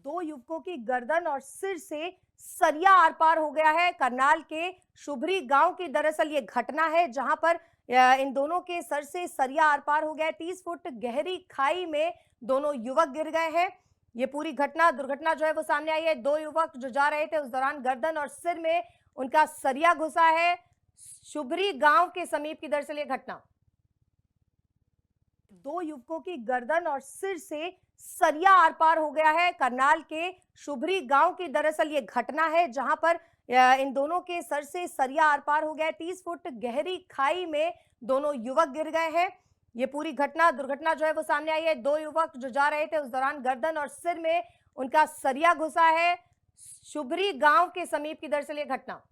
दो युवकों की गर्दन और सिर से सरिया आर पार हो गया है। करनाल के शुभरी गांव की दरअसल ये घटना है, जहां पर इन दोनों के सर से सरिया आर पार हो गया है। 30 फुट गहरी खाई में दोनों युवक गिर गए हैं। ये पूरी दुर्घटना जो है वो सामने आई है। दो युवक जो जा रहे थे, उस दौरान गर्दन और सिर में उनका सरिया घुसा है। शुभरी गांव के समीप की दरअसल ये घटना, दो युवकों की गर्दन और सिर से सरिया आर पार हो गया है। करनाल के शुभरी गांव की दरअसल ये घटना है, जहां पर इन दोनों के सर से सरिया आर पार हो गया है। 30 फुट गहरी खाई में दोनों युवक गिर गए हैं। ये पूरी दुर्घटना जो है वो सामने आई है। दो युवक जो जा रहे थे, उस दौरान गर्दन और सिर में उनका सरिया घुसा है। शुभरी गांव के समीप की दरअसल ये घटना,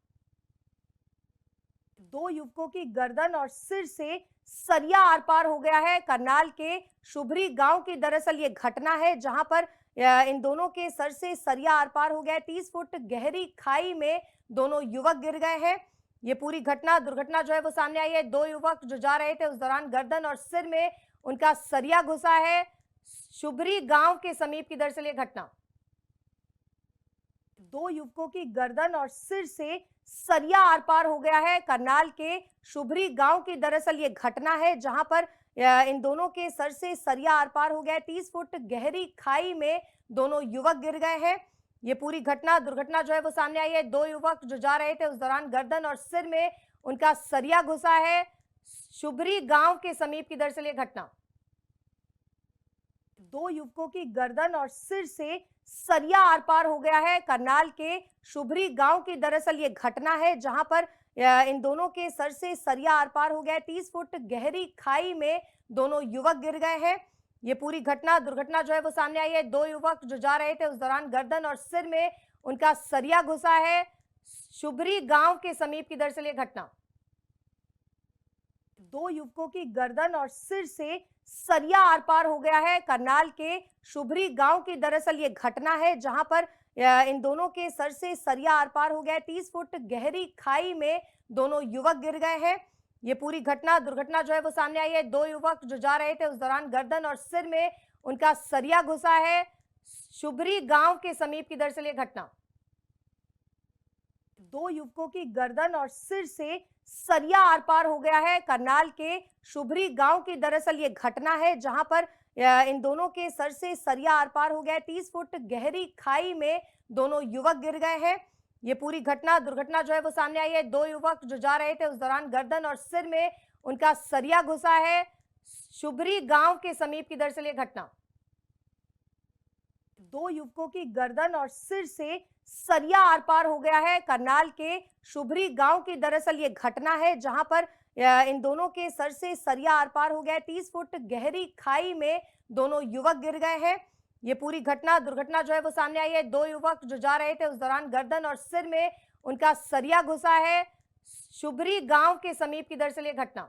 दो युवकों की गर्दन और सिर से सरिया आर पार हो गया है। करनाल के शुभरी गांव की दरअसल ये घटना है, जहां पर इन दोनों के सर से सरिया आर पार हो गया है। 30 फुट गहरी खाई में दोनों युवक गिर गए हैं। ये पूरी दुर्घटना जो है वो सामने आई है। दो युवक जो जा रहे थे, उस दौरान गर्दन और सिर में उनका सरिया घुसा है। शुभरी गांव के समीप की दरअसल ये घटना, दो युवकों की गर्दन और सिर से सरिया आर पार हो गया है। करनाल के शुभरी गांव की दरअसल ये घटना है, जहां पर इन दोनों के सर से सरिया आर पार हो गया है। 30 फुट गहरी खाई में दोनों युवक गिर गए हैं। ये पूरी दुर्घटना जो है वो सामने आई है। दो युवक जो जा रहे थे, उस दौरान गर्दन और सिर में उनका सरिया घुसा है। शुभरी गांव के समीप की दरअसल ये घटना, दो युवकों की गर्दन और सिर से सरिया आर पार हो गया है। करनाल के शुभरी गांव की दरअसल ये घटना है, जहां पर इन दोनों के सर से सरिया आर पार हो गया है। 30 फुट गहरी खाई में दोनों युवक गिर गए हैं। ये पूरी दुर्घटना जो है वो सामने आई है। दो युवक जो जा रहे थे, उस दौरान गर्दन और सिर में उनका सरिया घुसा है। शुभरी गांव के समीप की दरअसल ये घटना, दो युवकों की गर्दन और सिर से सरिया आर पार हो गया है। करनाल के शुभरी गांव की दरअसल ये घटना है, जहां पर इन दोनों के सर से सरिया आर पार हो गया है। 30 फुट गहरी खाई में दोनों युवक गिर गए हैं। ये पूरी दुर्घटना जो है वो सामने आई है। दो युवक जो जा रहे थे, उस दौरान गर्दन और सिर में उनका सरिया घुसा है। शुभरी गांव के समीप की दरअसल ये घटना, दो युवकों की गर्दन और सिर से सरिया आर पार हो गया है। करनाल के शुभरी गांव की दरअसल ये घटना है, जहां पर इन दोनों के सर से सरिया आर पार हो गया है। 30 फुट गहरी खाई में दोनों युवक गिर गए हैं। ये पूरी दुर्घटना जो है वो सामने आई है। दो युवक जो जा रहे थे, उस दौरान गर्दन और सिर में उनका सरिया घुसा है। शुभरी गांव के समीप की दरअसल ये घटना, दो युवकों की गर्दन और सिर से सरिया आर पार हो गया है। करनाल के शुभरी गांव की दरअसल ये घटना है, जहां पर इन दोनों के सर से सरिया आर पार हो गया है। 30 फुट गहरी खाई में दोनों युवक गिर गए हैं। ये पूरी दुर्घटना जो है वो सामने आई है। दो युवक जो जा रहे थे, उस दौरान गर्दन और सिर में उनका सरिया घुसा है। शुभरी गांव के समीप की दरअसल ये घटना,